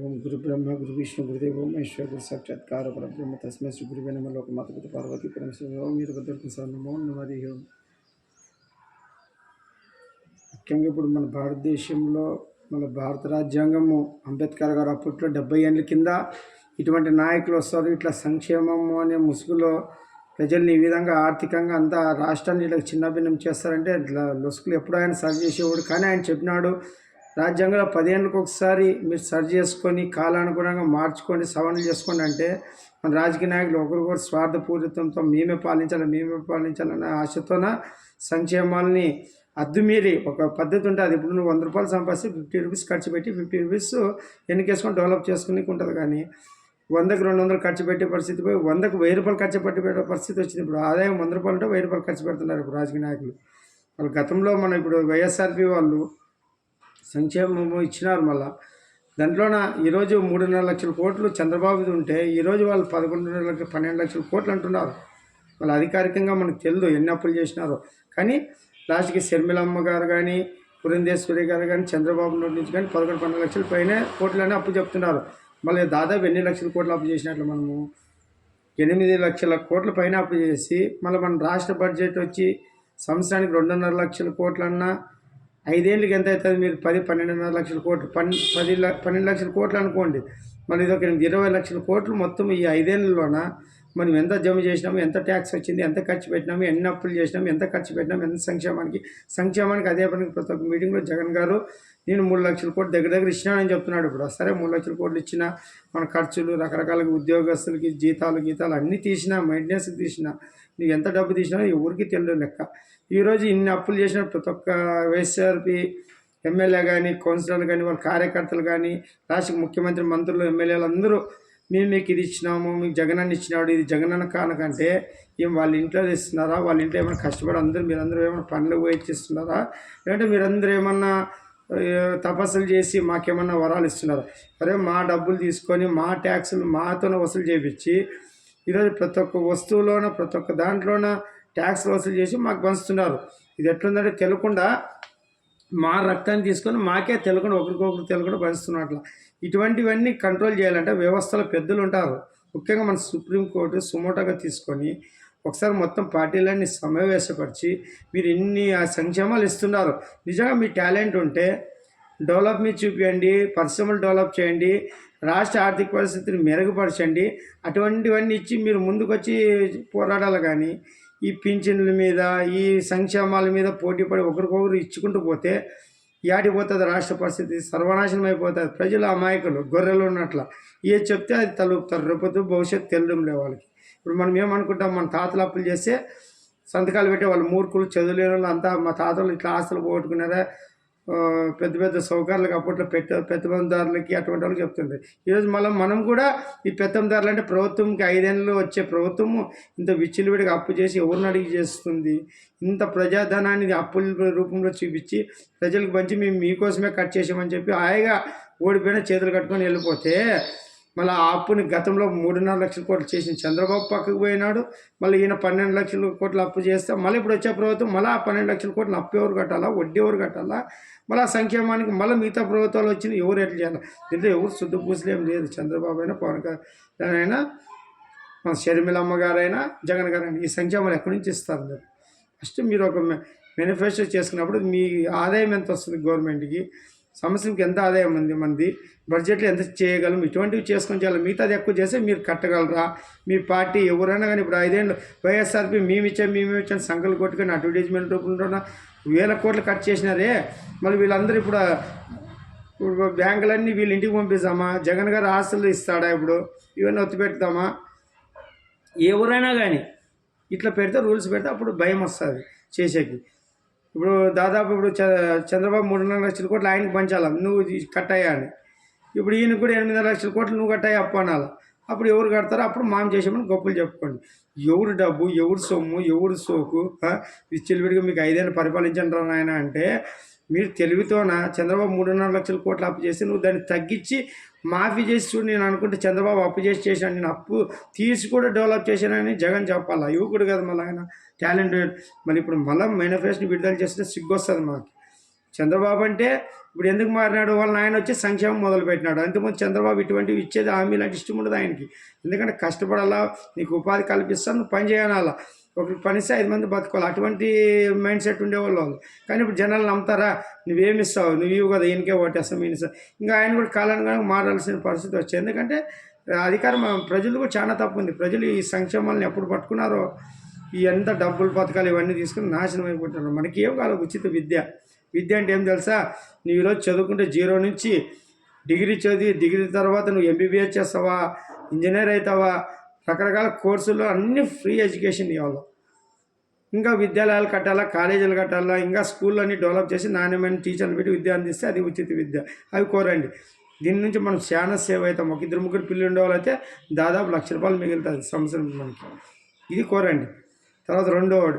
ఓం గురు బ్రహ్మ గురు విష్ణు గురుదేవ మహేశ్వర గురు సాక్షాత్కార పరబ్రహ్మ తస్మై శ్రీ గురువే నమః లోకమాత పిత పార్వతీ పరమేశ్వర ఓం వీరభద్రకు నమో నమః. ముఖ్యంగా ఇప్పుడు మన భారతదేశంలో మన భారత రాజ్యాంగము అంబేద్కర్ గారు అప్పట్లో 70 ఏళ్ళ కింద ఇటువంటి నాయకులు వస్తారు, ఇట్లా సంక్షేమము అనే ముసుగులో ప్రజల్ని ఈ విధంగా ఆర్థికంగా అంతా రాష్ట్రాన్ని ఇట్లా చిన్నభిన్నం చేస్తారంటే ఇట్లా లొసుకులు ఎప్పుడు ఆయన సరి చేసేవాడు. కానీ ఆయన చెప్పినాడు, రాజ్యాంగంలో 10 ఏళ్ళకి ఒకసారి మీరు సరి చేసుకొని కాలానుగుణంగా మార్చుకొని సవరణ చేసుకోండి అంటే మన రాజకీయ నాయకులు ఒకరికొకరు స్వార్థపూరితంతో మేమే పాలించాలనే ఆశతోన సంక్షేమాలని అద్దుమీరి ఒక పద్ధతి ఉంటుంది. ఇప్పుడు నువ్వు 100 రూపాయలు సంపాదిస్తే 50 రూపీస్ ఖర్చు పెట్టి 50 రూపీస్ ఎన్నికేసుకొని డెవలప్ చేసుకునేకి ఉంటుంది. కానీ 100కి 200 ఖర్చు పెట్టే పరిస్థితి పోయి 100కి 1000 రూపాయలు ఖర్చు పెట్టే పరిస్థితి వచ్చింది. ఇప్పుడు ఆదాయం 100 రూపాయలు అంటే 1000 రూపాయలు ఖర్చు పెడుతున్నారు ఇప్పుడు రాజకీయ నాయకులు. వాళ్ళు గతంలో మనం ఇప్పుడు వైఎస్ఆర్పి వాళ్ళు సంక్షేమము ఇచ్చినారు. మళ్ళీ దాంట్లోన ఈరోజు 3.5 లక్షల కోట్లు చంద్రబాబుది ఉంటే ఈరోజు వాళ్ళు 12 లక్షల కోట్లు అంటున్నారు. వాళ్ళు అధికారికంగా మనకు తెలియదు ఎన్ని అప్పులు చేసినారో. కానీ లాస్ట్కి షర్మిలమ్మ గారు కానీ పురంధేశ్వరి గారు కానీ చంద్రబాబు నోటి నుంచి కానీ 11-12 లక్షల పైన కోట్లనే అప్పు చెప్తున్నారు. మళ్ళీ దాదాపు ఎన్ని లక్షల కోట్లు అప్పు చేసినట్లు మనము 8 లక్షల కోట్ల పైన అప్పు చేసి మళ్ళీ మన రాష్ట్ర బడ్జెట్ వచ్చి సంవత్సరానికి 2.5 లక్షల కోట్లన్నా 5 ఏళ్ళకి ఎంత అవుతుంది? మీరు 12.5 లక్షల కోట్లు 12 లక్షల కోట్లు అనుకోండి. మళ్ళీ ఇది ఒక 20 లక్షల కోట్లు మొత్తం ఈ 5 ఏళ్ళలోన మనం ఎంత జమ చేసినాము, ఎంత ట్యాక్స్ వచ్చింది, ఎంత ఖర్చు పెట్టినాము, ఎన్ని అప్పులు చేసినాము, ఎంత ఖర్చు పెట్టినాము, ఎంత సంక్షేమానికి అదే పనికి ప్రతి ఒక్క మీటింగ్లో జగన్ గారు నేను 3 లక్షల కోట్లు దగ్గర ఇచ్చినానని చెప్తున్నాడు. ఇప్పుడు సరే 3 లక్షల కోట్లు ఇచ్చినా మన ఖర్చులు రకరకాల ఉద్యోగస్తులకి గీతాలు అన్నీ తీసినా, మెయింటెనెన్స్కి తీసినా, నీకు ఎంత డబ్బు తీసినా ఎవరికి తెలియదు లెక్క. ఈరోజు ఇన్ని అప్పులు చేసిన ప్రతి ఒక్క వైఎస్ఆర్పి ఎమ్మెల్యే కానీ కౌన్సిలర్లు కానీ వాళ్ళ కార్యకర్తలు కానీ రాష్ట్ర ముఖ్యమంత్రి మంత్రులు ఎమ్మెల్యేలు అందరూ మీకు ఇది ఇచ్చినాము, మీకు జగనన్న ఇచ్చినాడు, ఇది జగనన్న కానకంటే ఏం వాళ్ళ ఇంట్లో తెస్తున్నారా? వాళ్ళ ఇంట్లో ఏమైనా కష్టపడి మీరందరూ ఏమైనా పనులు పోయి ఇచ్చిస్తున్నారా? లేదంటే మీరందరూ ఏమన్నా తపస్సులు చేసి మాకేమన్నా వరాలు ఇస్తున్నారా? అరే మా డబ్బులు తీసుకొని మా ట్యాక్సులు మాతోనే వసూలు చేయించి ఈరోజు ప్రతి ఒక్క వస్తువులోన ప్రతి ఒక్క దాంట్లోన ట్యాక్స్ వసూలు చేసి మాకు పంచుతున్నారు. ఇది ఎట్లుందంటే తెలియకుండా మా రక్తాన్ని తీసుకొని మాకే తెలియకుండా ఒకరికొకరు తెలియకుండా పంచుతున్నట్ల. ఇటువంటివన్నీ కంట్రోల్ చేయాలంటే వ్యవస్థలో పెద్దలు ఉంటారు. ముఖ్యంగా మన సుప్రీంకోర్టు సుమోటోగా తీసుకొని ఒకసారి మొత్తం పార్టీలన్నీ సమావేశపరిచి మీరు ఇన్ని సంక్షేమాలు ఇస్తున్నారు, నిజంగా మీ టాలెంట్ ఉంటే డెవలప్ మీద చూపించండి, పరిశ్రమలు డెవలప్ చేయండి, రాష్ట్ర ఆర్థిక పరిస్థితిని మెరుగుపరచండి. అటువంటివన్నీ ఇచ్చి మీరు ముందుకొచ్చి పోరాడాలి. కానీ ఈ పింఛన్ల మీద ఈ సంక్షేమాల మీద పోటీపడి ఒకరికొకరు ఇచ్చుకుంటూ పోతే యాడిపోతుంది రాష్ట్ర పరిస్థితి? సర్వనాశనం అయిపోతుంది. ప్రజలు అమాయకులు గొర్రెలు ఉన్నట్ల ఏ చెప్తే అది తలుపుతారు. రేపొద్దు భవిష్యత్తు తెలియడం లే వాళ్ళకి. ఇప్పుడు మనం ఏమనుకుంటాం, మన తాతలు అప్పులు చేస్తే సంతకాలు పెట్టే వాళ్ళు మూర్ఖులు, చదువులేని వాళ్ళు అంతా మా తాతలు ఇట్లా ఆస్తులు పోగొట్టుకున్నారా, పెద్ద పెద్ద సౌకర్యాలకు అప్పట్లో పెత్తందారులకి అటువంటి వాళ్ళకి చెప్తుంటారు. ఈరోజు మనం కూడా ఈ పెత్తందారులు అంటే ప్రభుత్వంకి 5 ఏళ్ళు వచ్చే ప్రభుత్వము ఇంత విచ్చిలివిడిగా అప్పు చేసి ఎవరిని అడిగి చేస్తుంది? ఇంత ప్రజాధనాన్ని అప్పుల రూపంలో చూపించి ప్రజలకు పంచి మేము మీకోసమే కట్ చేసామని చెప్పి హాయిగా ఓడిపోయిన చేతులు కట్టుకొని వెళ్ళిపోతే మళ్ళీ ఆ అప్పుని గతంలో 3.5 లక్షల కోట్లు చేసిన చంద్రబాబు పక్కకు పోయినాడు. మళ్ళీ ఈయన 12 లక్షల కోట్లు అప్పు చేస్తే మళ్ళీ ఇప్పుడు వచ్చే ప్రభుత్వం మళ్ళీ ఆ 12 లక్షల కోట్లు అప్పు ఎవరు కట్టాలా, వడ్డీ ఎవరు కట్టాలా? మళ్ళీ ఆ సంక్షేమానికి మళ్ళీ మిగతా ప్రభుత్వాలు వచ్చిన ఎవరు ఎట్లా చేయాలి? దీంట్లో ఎవరు శుద్ధ పూసలేం లేదు. చంద్రబాబు అయినా పవన్ కళ్యాణ్ అయినా మన షర్మిలమ్మ గారైనా జగన్ గారైనా ఈ సంక్షేమాలు ఎక్కడి నుంచి ఇస్తారు? మీరు ఫస్ట్ మీరు ఒక మేనిఫెస్టో చేసుకున్నప్పుడు మీ ఆదాయం ఎంత వస్తుంది గవర్నమెంట్కి, సంవత్సరంకి ఎంత ఆదాయం ఉంది మంది, బడ్జెట్లో ఎంత చేయగలం, ఇటువంటివి చేసుకొని చేయాలి. మిగతాది ఎక్కువ చేస్తే మీరు కట్టగలరా? మీ పార్టీ ఎవరైనా కానీ ఇప్పుడు 5 ఏళ్ళు వైఎస్ఆర్పి మేము ఇచ్చాను సంఘాలు కొట్టుకొని అడ్వర్టైజ్మెంట్ రూపంలో 1000 కోట్లు కట్ చేసినారే. మళ్ళీ వీళ్ళందరూ ఇప్పుడు బ్యాంకులన్నీ వీళ్ళ ఇంటికి పంపిస్తామా? జగన్ గారు ఆస్తులు ఇస్తాడా? ఇప్పుడు ఇవన్నీ ఒత్తి పెడతామా? ఎవరైనా కానీ ఇట్లా పెడితే రూల్స్ పెడితే అప్పుడు భయం వస్తుంది చేసేకి. ఇప్పుడు దాదాపు ఇప్పుడు చంద్రబాబు 3.5 లక్షల కోట్లు ఆయనకు పంచాలా, నువ్వు కట్టాయా అని. ఇప్పుడు ఈయనకు కూడా 8 లక్షల కోట్లు నువ్వు కట్టాయి అప్పు అనాలా. అప్పుడు ఎవరు కడతారో అప్పుడు మాం చేసామని గొప్పలు చెప్పుకోండి. ఎవరు డబ్బు, ఎవరు సొమ్ము, ఎవరు సోకు విచ్చలవిడిగా మీకు 5 ఏళ్ళు పరిపాలించండి ఆయన అంటే మీరు తెలివితోన చంద్రబాబు 3.5 లక్షల కోట్లు అప్పు చేసి నువ్వు దాన్ని తగ్గించి మాఫీ చేసి చూడు. నేను అనుకుంటే చంద్రబాబు అప్పు చేశాను, నేను అప్పు తీసి కూడా డెవలప్ చేశానని జగన్ చెప్పాలా? యువకుడు కదా మళ్ళీ ఆయన టాలెంట్. మరి ఇప్పుడు మళ్ళీ మేనిఫెస్టో విడుదల చేస్తే సిగ్గు వస్తుంది మాకు. చంద్రబాబు అంటే ఇప్పుడు ఎందుకు మారినాడు, వాళ్ళ ఆయన వచ్చి సంక్షేమం మొదలుపెట్టినాడు. అంతకుముందు చంద్రబాబు ఇటువంటివి ఇచ్చేది హామీలు అంటే ఇష్టం ఉండదు ఆయనకి. ఎందుకంటే కష్టపడాలా, నీకు ఉపాధి కల్పిస్తాను, నువ్వు పని చేయాలా, ఒకరికి పనిస్తే 5 మంది బతుకోవాలి, అటువంటి మైండ్ సెట్ ఉండేవాళ్ళు వాళ్ళు. కానీ ఇప్పుడు జనాలు నమ్ముతారా, నువ్వేమిస్తావు, నువ్వు ఇవ్వు కదా, ఈయనకే ఓటేస్తావు ఈయన. ఇంకా ఆయన కూడా కాలానికి మారాల్సిన పరిస్థితి వచ్చింది. ఎందుకంటే అధికారం ప్రజలు కూడా చాలా తప్పు ఉంది. ప్రజలు ఈ సంక్షేమాలను ఎప్పుడు పట్టుకున్నారో ఈ ఎంత డబ్బులు పథకాలు ఇవన్నీ తీసుకుని నాశనం అయిపోతున్నారు. మనకి ఏం కావాలి, ఉచిత విద్య. విద్య అంటే ఏం తెలుసా, నువ్వు ఈరోజు చదువుకుంటే 0 నుంచి డిగ్రీ చదివి, డిగ్రీ తర్వాత నువ్వు ఎంబీబీఎస్ చేస్తావా, ఇంజనీర్ అవుతావా, రకరకాల కోర్సుల్లో అన్నీ ఫ్రీ ఎడ్యుకేషన్ ఇవ్వాలి. ఇంకా విద్యాలయాలు కట్టాలా, కాలేజీలు కట్టాలా, ఇంకా స్కూళ్ళన్నీ డెవలప్ చేసి నాణ్యమైన టీచర్లు పెట్టి విద్య అందిస్తే అది ఉచిత విద్య. అవి కోరండి. దీని నుంచి మనం చాలా సేవ్ అవుతాం. ఒక 2-3 పిల్లలు ఉండేవాళ్ళైతే దాదాపు ₹1,00,000 మిగులుతుంది సంవత్సరం మనకి. ఇది కోరండి. తర్వాత రెండోది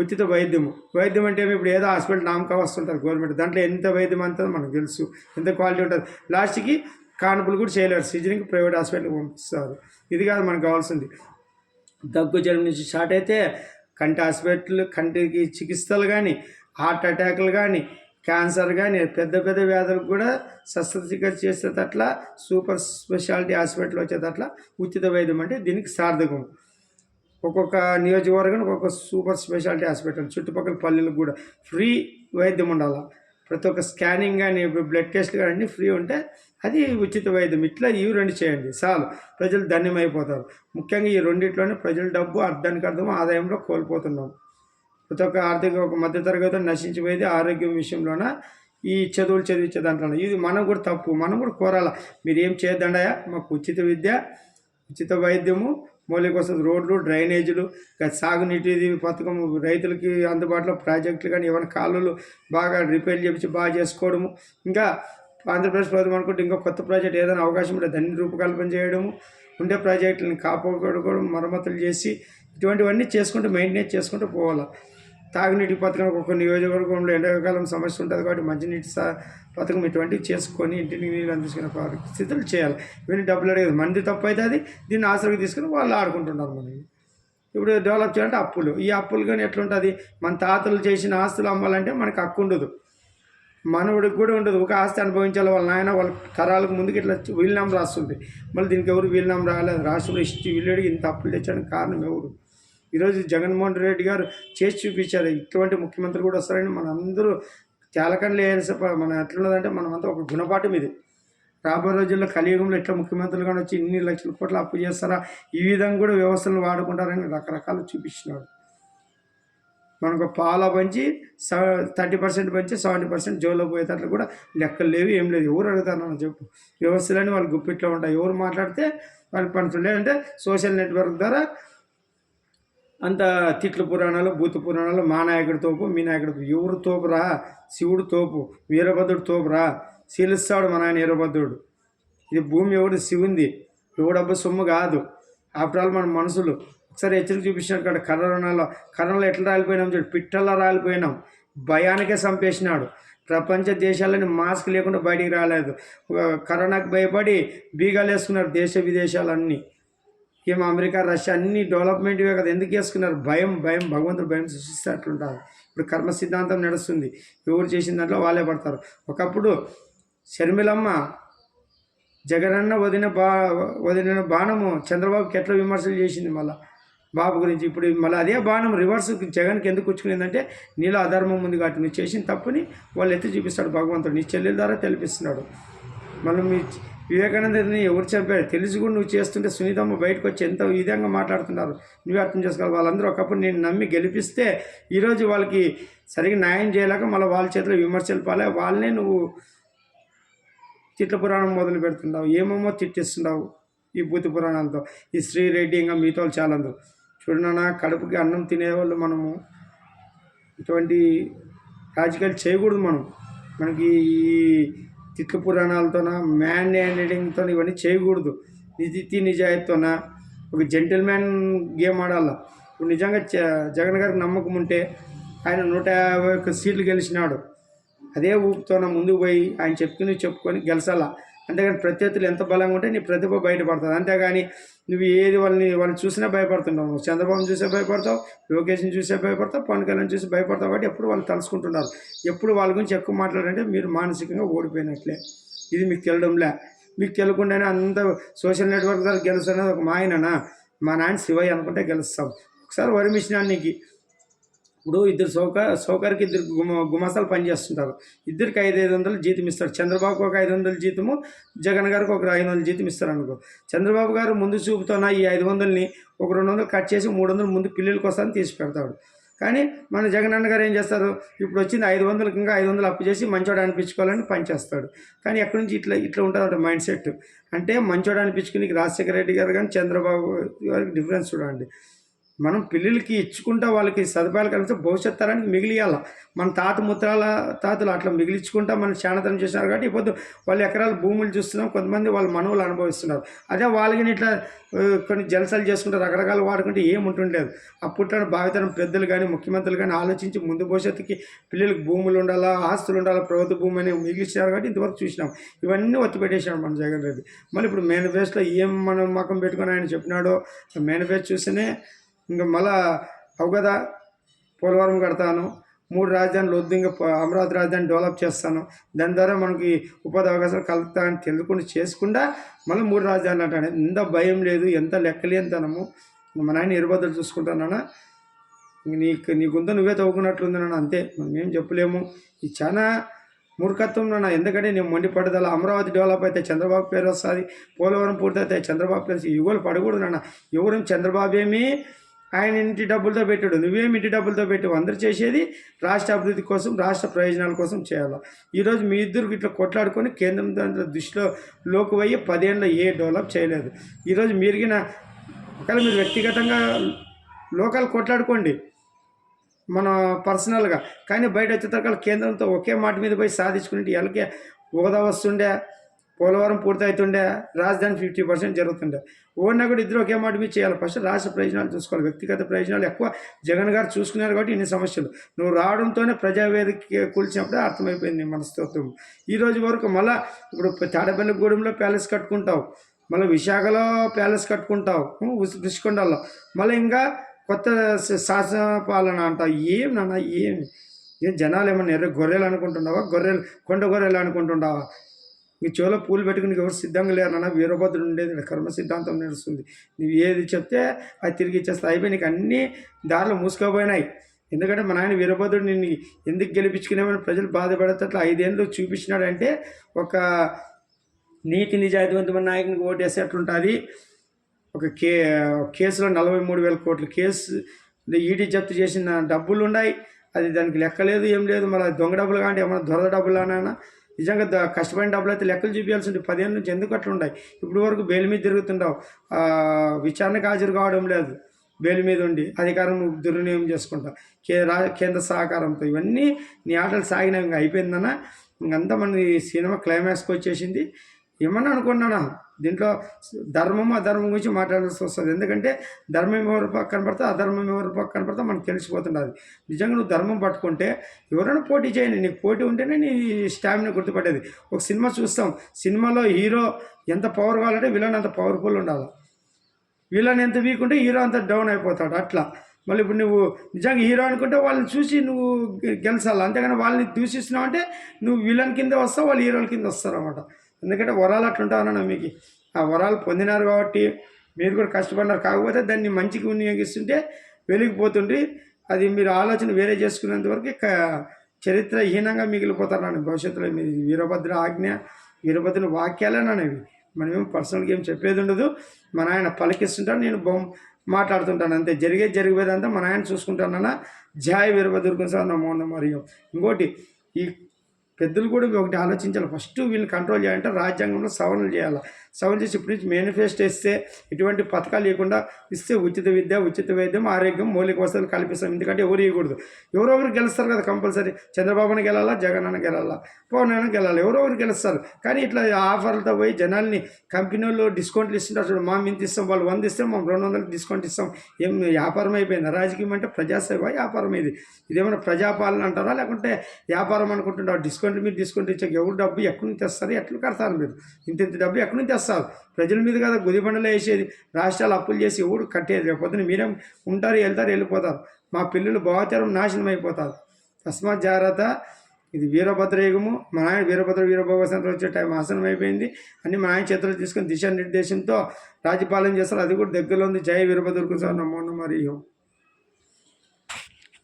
ఉచిత వైద్యము. వైద్యం అంటే ఇప్పుడు ఏదో హాస్పిటల్ నామకా వస్తుంటుంది గవర్నమెంట్, దాంట్లో ఎంత వైద్యం అంటుందో మనకు తెలుసు, ఎంత క్వాలిటీ ఉంటుంది. లాస్ట్కి కాన్పులు కూడా చేయలేరు, సిజరింగ్కి ప్రైవేట్ హాస్పిటల్కి పంపిస్తారు. ఇది కాదు మనకు కావాల్సింది. దగ్గు జ్వరం నుంచి స్టార్ట్ అయితే కంటి హాస్పిటల్, కంటికి చికిత్సలు కానీ, హార్ట్ అటాక్లు కానీ, క్యాన్సర్ కానీ, పెద్ద పెద్ద వ్యాధులకు కూడా శస్త్రచికిత్స చేసేటట్లా సూపర్ స్పెషాలిటీ హాస్పిటల్ వచ్చేటట్లా ఉచిత వైద్యం అంటే దీనికి సార్థకం. ఒక్కొక్క నియోజకవర్గానికి ఒక్కొక్క సూపర్ స్పెషాలిటీ హాస్పిటల్, చుట్టుపక్కల పల్లెలకు కూడా ఫ్రీ వైద్యం ఉండాలి. ప్రతి ఒక్క స్కానింగ్ కానీ, బ్లడ్ టెస్ట్ కానీ అన్నీ ఫ్రీ ఉంటే అది ఉచిత వైద్యం. ఇట్లా ఇవి 2 చేయండి చాలు, ప్రజలు ధన్యమైపోతారు. ముఖ్యంగా ఈ రెండిట్లోనే ప్రజల డబ్బు అర్థానికి అర్థం ఆదాయంలో కోల్పోతున్నాం. ప్రతి ఒక్క ఆర్థిక ఒక మధ్యతరగతి నశించిపోయేది ఆరోగ్యం విషయంలోన ఈ చదువులు చదివించే దాంట్లో. ఇది మనం కూడా తప్పు, మనం కూడా కోరాల, మీరు ఏం చేయొద్దండాయా, మాకు ఉచిత విద్య, ఉచిత వైద్యము, మౌలిక వసతి, రోడ్లు, డ్రైనేజీలు, సాగునీటి పథకం, రైతులకి అందుబాటులో ప్రాజెక్టులు కానీ ఏమైనా కాలువలు బాగా రిపేర్ చేయించి బాగా చేసుకోవడము. ఇంకా ఆంధ్రప్రదేశ్ ప్రభుత్వం అనుకుంటే ఇంకో కొత్త ప్రాజెక్ట్ ఏదైనా అవకాశం ఉంటే దాన్ని రూపకల్పన చేయడము, ఉండే ప్రాజెక్టులను కాపాడుకోవడం, మరమ్మతులు చేసి ఇటువంటివన్నీ చేసుకుంటూ మెయింటెనెన్స్ చేసుకుంటూ పోవాలి. తాగునీటి పథకం ఒక్కొక్క నియోజకవర్గంలో ఎండాకాలం సమస్య ఉంటుంది కాబట్టి మంచినీటి పథకం ఇటువంటివి చేసుకొని ఇంటిని నీళ్ళు అందించుకునే పరిస్థితులు చేయాలి. ఇవన్నీ డబ్బులు అడిగేది మంది తప్పు అయితే అది దీన్ని ఆసరికి తీసుకుని వాళ్ళు ఆడుకుంటున్నారు. మనకి ఇప్పుడు డెవలప్ చేయాలంటే అప్పులు, ఈ అప్పులు కానీ ఎట్లుంటుంది, మన తాతలు చేసిన ఆస్తులు అమ్మాలంటే మనకు హక్కు ఉండదు, మనవుడికి కూడా ఉండదు. ఒక ఆస్తి అనుభవించాలి, వాళ్ళ నాయన వాళ్ళ తరాలకు ముందుకు ఇట్లా వీలునామా రాస్తుంది. మళ్ళీ దీనికి ఎవరు వీలునామా రాలేదు, రాష్ట్రంలో వీళ్ళడికి ఇంత అప్పులు తెచ్చడానికి కారణం ఎవరు? ఈరోజు జగన్మోహన్ రెడ్డి గారు చేసి చూపించారు, ఇటువంటి ముఖ్యమంత్రి కూడా వస్తారని మన అందరూ తేలకండ్లు వేయాల్సి. మనం ఎట్లున్నదంటే మనమంతా ఒక గుణపాఠం ఇది. రాబోయే రోజుల్లో కలియుగంలో ఎట్లా ముఖ్యమంత్రులు కానీ వచ్చి ఇన్ని లక్షల కోట్ల అప్పు చేస్తారా, ఈ విధంగా కూడా వ్యవస్థలను వాడుకుంటారని రకరకాలు చూపిస్తున్నాడు. మనకు పాల పంచి 30% పంచి 70% జోలో పోయేటట్లు కూడా లెక్కలు లేవు, ఏం లేదు. ఎవరు అడుగుతారని చెప్పు, వ్యవస్థలని వాళ్ళు గుప్పిట్లో ఉంటాయి. ఎవరు మాట్లాడితే వాళ్ళకి పనులు. లేదంటే సోషల్ నెట్వర్క్ ద్వారా అంత తిట్ల పురాణాలు, భూత పురాణాలు, మా నాయకుడి తోపు, మీ నాయకుడి తోపు. ఎవరు తోపురా, శివుడు తోపు, వీరభద్రుడు తోపురా, శీలిస్తాడు మన ఆయన వీరభద్రుడు. ఇది భూమి ఎవడు శివుంది, ఎవడబ్బా సొమ్ము కాదు. ఆఫ్టర్ ఆల్ మన మనుషులు. ఒకసారి హెచ్చరిక చూపించినాడు కదా, కరోనాలో ఎట్లా రాలిపోయినాం చూడు, పిట్టల్లో రాలిపోయినాం. భయానికే చంపేసినాడు. ప్రపంచ దేశాలని మాస్క్ లేకుండా బయటికి రాలేదు. కరోనాకు భయపడి బీగాలు వేసుకున్నారు దేశ విదేశాలన్నీ. ఏం అమెరికా, రష్యా అన్ని డెవలప్మెంట్వే కదా, ఎందుకు వేసుకున్నారు? భయం, భగవంతుడు భయం సృష్టిస్తే అట్లుంటారు. ఇప్పుడు కర్మ సిద్ధాంతం నడుస్తుంది, ఎవరు చేసిన దాంట్లో వాళ్ళే పడతారు. ఒకప్పుడు షర్మిలమ్మ జగనన్న వదిలిన బాణము చంద్రబాబుకి ఎట్లా విమర్శలు చేసింది మళ్ళీ బాబు గురించి. ఇప్పుడు మళ్ళీ అదే బాణం రివర్స్ జగన్కి ఎందుకు వచ్చుకునేదంటే, నీలో అధర్మం ఉంది కాబట్టి నువ్వు చేసిన తప్పుని వాళ్ళు ఎత్తి చూపిస్తాడు భగవంతుడు, నీ చెల్లెల ద్వారా తెలిపిస్తున్నాడు. మనం మీ వివేకానందని ఎవరు చెప్పారు తెలిసి కూడా నువ్వు చేస్తుంటే సునీతమ్మ బయటకు వచ్చి ఎంత విధంగా మాట్లాడుతున్నారు, నువ్వే అర్థం చేసుకోవాలి. వాళ్ళందరూ ఒకప్పుడు నేను నమ్మి గెలిపిస్తే ఈరోజు వాళ్ళకి సరిగ్గా న్యాయం చేయలేక మళ్ళీ వాళ్ళ చేతిలో విమర్శలు పాలే, వాళ్ళనే నువ్వు తిట్ల పురాణం మొదలు పెడుతున్నావు, ఏమేమో తిట్టిస్తున్నావు ఈ భూతి పురాణాలతో. ఈ శ్రీరెడ్డి ఇంకా మిగతా వాళ్ళు చాలా అందరూ చూడనా, కడుపుకి అన్నం తినేవాళ్ళు మనము ఇటువంటి రాజకీయాలు చేయకూడదు. మనకి ఈ తిట్ల పురాణాలతోన, మ్యాన్ హ్యాండింగ్తో ఇవన్నీ చేయకూడదు. నిజాయితీ నిజాయితీతోన ఒక జెంటిల్మ్యాన్ గేమ్ ఆడాల. ఇప్పుడు నిజంగా జగన్ గారికి నమ్మకం ఉంటే ఆయన 151 సీట్లు గెలిచినాడు. అదే ఊపుతోన ముందుకు పోయి ఆయన చెప్పుకొని గెలిచాలా. అంతేగాని ప్రత్యర్థులు ఎంత బలంగా ఉంటే నీ ప్రతిభ బయటపడుతుంది. అంతేగాని నువ్వు ఏది వాళ్ళని చూసినా భయపడుతున్నావు. నువ్వు చంద్రబాబుని చూసే భయపడతావు, లోకేష్ని చూసే భయపడతావు, పవన్ కళ్యాణ్ చూసి భయపడతావు. కాబట్టి ఎప్పుడు వాళ్ళు తలుసుకుంటున్నారు. ఎప్పుడు వాళ్ళ గురించి ఎక్కువ మాట్లాడంటే మీరు మానసికంగా ఓడిపోయినట్లే. ఇది మీకు తెలియడంలే. మీకు తెలియకుండానే అంత సోషల్ నెట్వర్క్ ద్వారా గెలుస్తున్నది ఒక మాయననా. మా నాయన శివయ్య అనుకుంటే గెలుస్తాం. ఒకసారి వరమిచ్చినానికి ఇప్పుడు ఇద్దరు సౌకర్యకి ఇద్దరు గుమస్తాలు పనిచేస్తుంటారు. ఇద్దరికి 500 జీతం ఇస్తాడు. చంద్రబాబుకి ఒక 500 జీతము, జగన్ గారికి ఒక 500 జీతం ఇస్తారు అనుకో. చంద్రబాబు గారు ముందు చూపుతున్న ఈ 500ని ఒక 200 కట్ చేసి 300 ముందు పిల్లలకి వస్తాను తీసి పెడతాడు. కానీ మన జగన్ అన్న గారు ఏం చేస్తారు, ఇప్పుడు వచ్చింది 500కి ఇంకా 500 అప్పు చేసి మంచోడు అనిపించుకోవాలని పనిచేస్తాడు. కానీ ఎక్కడి నుంచి ఇట్లా ఉంటుంది మైండ్ సెట్. అంటే మంచోడు అనిపించుకుని రాజశేఖర రెడ్డి గారు కానీ చంద్రబాబు గారికి డిఫరెన్స్ చూడండి. మనం పిల్లలకి ఇచ్చుకుంటా వాళ్ళకి సదుపాయాలు కలిగితే భవిష్యత్ తరానికి మిగిలియాల. మన తాతలు అట్లా మిగిలించుకుంటా మనం శానతనం చేసినారు. కాబట్టి ఇప్పుడు వాళ్ళు ఎకరాల భూములు చూస్తున్నాం, కొంతమంది వాళ్ళ మనవులు అనుభవిస్తున్నారు. అదే వాళ్ళకి ఇట్లా కొన్ని జలసాలు చేసుకుంటే రకరకాలు వాడుకుంటే ఏముంటుండలేదు. అప్పట్లో భావితరం పెద్దలు కానీ ముఖ్యమంత్రులు కానీ ఆలోచించి ముందు భవిష్యత్తుకి పిల్లలకి భూములు ఉండాలా, ఆస్తులు ఉండాలా, ప్రభుత్వ భూమి అని మిగిలిచ్చారు. కాబట్టి ఇంతవరకు చూసినాం. ఇవన్నీ ఒత్తి పెట్టేశాడు మన జగన్ రెడ్డి. మళ్ళీ ఇప్పుడు మేనిఫెస్టోలో ఏం మనం మకం పెట్టుకొని ఆయన చెప్పినాడో మేనిఫెస్టో చూస్తేనే ఇంకా మళ్ళా అవగదా పోలవరం కడతాను, 3 రాజధానులు వద్దు, ఇంకా అమరావతి రాజధాని డెవలప్ చేస్తాను, దాని ద్వారా మనకి ఉపాధి అవకాశాలు కలుగుతాయని తెలుసుకుంటూ చేసుకుండా మళ్ళీ 3 రాజధానులు అంటాడు. ఎంత భయం లేదు, ఎంత లెక్కలేనితనము. మా నాయన ఇరుబద్దలు చూసుకుంటానన్నా, నీ గుంత నువ్వే తవ్వుకున్నట్లుంది నాన్న, అంతే. మనం ఏం చెప్పలేము. ఇది చాలా మూర్ఖత్వం నాన్న. ఎందుకంటే నేను మొండి పట్టుదల. అమరావతి డెవలప్ అయితే చంద్రబాబు పేరు వస్తుంది, పోలవరం పూర్తయితే చంద్రబాబు పేరు. యువలు పడకూడదు నాన్న. ఎవరు చంద్రబాబు ఏమి ఆయన ఇంటి డబ్బులతో పెట్టాడు, నువ్వేమి ఇంటి డబ్బులతో పెట్టావు. అందరూ చేసేది రాష్ట్ర అభివృద్ధి కోసం, రాష్ట్ర ప్రయోజనాల కోసం చేయాలి. ఈరోజు మీ ఇద్దరికి ఇట్లా కొట్లాడుకొని కేంద్రం దాంట్లో దృష్టిలో లోకువయ్యి 10 ఏళ్ళలో ఏ డెవలప్ చేయలేదు. ఈరోజు మీరిగిన ఒకవేళ మీరు వ్యక్తిగతంగా లోకల్ కొట్లాడుకోండి మన పర్సనల్గా, కానీ బయట వచ్చేతరకాల కేంద్రంతో ఒకే మాట మీద పోయి సాధించుకునే వాళ్ళకి హోదా వస్తుండే, పోలవరం పూర్తవుతుండే, రాజధాని 50% జరుగుతుండే. ఓడినా కూడా ఇద్దరు ఒకే మాట మీద చేయాలి. ఫస్ట్ రాష్ట్ర ప్రయోజనాలు చూసుకోవాలి. వ్యక్తిగత ప్రయోజనాలు ఎక్కువ జగన్ గారు చూసుకున్నారు కాబట్టి ఇన్ని సమస్యలు. నువ్వు రావడంతోనే ప్రజావేదిక కూల్చినప్పుడే అర్థమైపోయింది మనస్తత్వం. ఈ రోజు వరకు మళ్ళీ ఇప్పుడు తాడేపల్లిగూడెంలో ప్యాలెస్ కట్టుకుంటావు, మళ్ళీ విశాఖలో ప్యాలెస్ కట్టుకుంటావు, రుషికొండలో మళ్ళీ ఇంకా కొత్త శాసన పాలన అంటావు. ఏం నాన్న ఏం జనాలు ఏమన్నా గొర్రెలు అనుకుంటున్నావా? కొండ గొర్రెలు అనుకుంటున్నావా? నీ చెవులో పూలు పెట్టుకుని ఎవరు సిద్ధంగా లేరు నాన్న. వీరభద్రుడు ఉండేది కర్మ సిద్ధాంతం నడుస్తుంది. నువ్వు ఏది చెప్తే అది తిరిగి ఇచ్చేస్తా. అయిపోయి నీకు అన్ని దారిలో మూసుకోపోయినాయి. ఎందుకంటే మా నాయన వీరభద్రుడు నిన్ను ఎందుకు గెలిపించుకునేమని ప్రజలు బాధపడేటట్లు 5 ఏళ్ళు చూపించినాడంటే ఒక నీతి నిజాయితీవంతమైన నాయకునికి ఓటేస్తే అట్లుంటుంది. ఒక కేసులో 43,000 కోట్ల కేసు ఈడీ జప్తు చేసిన డబ్బులు ఉన్నాయి. అది దానికి లెక్కలేదు, ఏం లేదు. మళ్ళీ దొంగ డబ్బులు కానీ ఏమన్నా దొరద డబ్బులు అన్నా నిజంగా కష్టపడిన డబ్బులు అయితే లెక్కలు చూపించాల్సి ఉంటుంది. 10 ఏళ్ళ నుంచి ఎందుకు అట్లా ఉన్నాయి? ఇప్పుడు వరకు బెయిల్ మీద తిరుగుతుంటావు, విచారణకు హాజరు కావడం లేదు. బెయిల్ మీద ఉండి అధికారం దుర్వినియోగం చేసుకుంటావు కేంద్ర సహకారంతో. ఇవన్నీ నీ ఆటలు సాగినా ఇంకా అయిపోయిందన్నా. ఇంకంతా మన సినిమా క్లైమాక్స్కి వచ్చేసింది. ఏమన్నా అనుకున్నానా దీంట్లో ధర్మం అధర్మం గురించి మాట్లాడాల్సి వస్తుంది. ఎందుకంటే ధర్మం ఎవరు పక్కన పడితే అధర్మం ఎవరు పక్కన పడితే మనకు తెలిసిపోతుంటుంది. నిజంగా నువ్వు ధర్మం పట్టుకుంటే ఎవరైనా పోటీ చేయండి. నీకు పోటీ ఉంటేనే నీ స్టామినా గుర్తుపట్టేది. ఒక సినిమా చూస్తాం, సినిమాలో హీరో ఎంత పవర్ కావాలంటే విలన్ అంత పవర్ఫుల్ ఉండాలి. విలన్ ఎంత వీక్ ఉంటే హీరో అంత డౌన్ అయిపోతాడు. అట్లా మళ్ళీ ఇప్పుడు నువ్వు నిజంగా హీరో అనుకుంటే వాళ్ళని చూసి నువ్వు గెలిచాలి. అంతేగాని వాళ్ళని దూషిస్తున్నావు అంటే నువ్వు విలన్ కింద వస్తావు, వాళ్ళు హీరోల కింద వస్తారు అన్నమాట. ఎందుకంటే వరాలు అట్లుంటావన్నా మీకు ఆ వరాలు పొందినారు కాబట్టి మీరు కూడా కష్టపడినారు. కాకపోతే దాన్ని మంచికి వినియోగిస్తుంటే వెలిగిపోతుంటే అది మీరు ఆలోచన వేరే చేసుకునేంత వరకు చరిత్రహీనంగా మిగిలిపోతారు నన్ను భవిష్యత్తులో. మీ వీరభద్ర ఆజ్ఞ, వీరభద్రుని వాక్యాలేననేవి. మనమేం పర్సనల్గా ఏం చెప్పేది ఉండదు. మన ఆయన పలికిస్తుంటాను, నేను మాట్లాడుతుంటాను అంతే. జరిగిపోయేదంతా మన ఆయన చూసుకుంటానన్నా. జయ వీరభద్రుకు సార్ నమో మరియు ఇంకోటి ఈ పెద్దలు కూడా ఒకటి ఆలోచించాలి. ఫస్ట్ వీళ్ళని కంట్రోల్ చేయాలంటే రాజ్యాంగంలో సవరణలు చేయాలి. సవరణ చేసి ఇప్పటి నుంచి మేనిఫెస్టో ఇస్తే ఇటువంటి పథకాలు లేకుండా ఇస్తే ఉచిత విద్య, ఉచిత వైద్యం, ఆరోగ్యం, మౌలిక వసతులు కల్పిస్తాం. ఎందుకంటే ఎవరు ఇవ్వకూడదు. ఎవరొకరు గెలుస్తారు కదా కంపల్సరీ. చంద్రబాబుని గెలాలా, జగన్ అన్న గెలాలా, పవన్ అన్న గెలాలి, ఎవరొకరు గెలుస్తారు. కానీ ఇట్లా ఆఫర్లతో పోయి జనాల్ని కంపెనీలు డిస్కౌంట్లు ఇస్తుంటారు. చూడు, మా ఇంత ఇస్తాం, వాళ్ళు 100 ఇస్తాం, మేము 200 డిస్కౌంట్ ఇస్తాం. ఏం వ్యాపారం అయిపోయింది. రాజకీయం అంటే ప్రజాసేవ, వ్యాపారం. ఇదేమైనా ప్రజాపాలన అంటారా లేకుంటే వ్యాపారం అనుకుంటుంటారు? డిస్కౌంట్ తీసుకోండి, మీరు తీసుకుంటే ఇచ్చాక ఎవరు డబ్బు ఎక్కడి నుంచి తెస్తారు, ఎట్లా కడతారు మీరు? ఇంత డబ్బు ఎక్కడి నుంచి తెస్తారు? ప్రజల మీద కదా గుదిబండలో వేసేది. రాష్ట్రాలు అప్పులు చేసి ఎవడు కట్టేది? రేపొద్దున మీరేం ఉంటారు, వెళ్తారు, వెళ్ళిపోతారు. మా పిల్లలు భావతరం నాశనం అయిపోతారు. తస్మాత్ జాగ్రత్త. ఇది వీరభద్ర యుగము. మా నాయన వీరభద్ర వచ్చే టైం ఆసనం అయిపోయింది. అన్ని మా ఆయన చేతులు తీసుకొని దిశానిర్దేశంతో రాజ్యపాలన చేస్తారు. అది కూడా దగ్గరలో ఉంది. జయ వీరభద్రకు సార్ నమో మరియు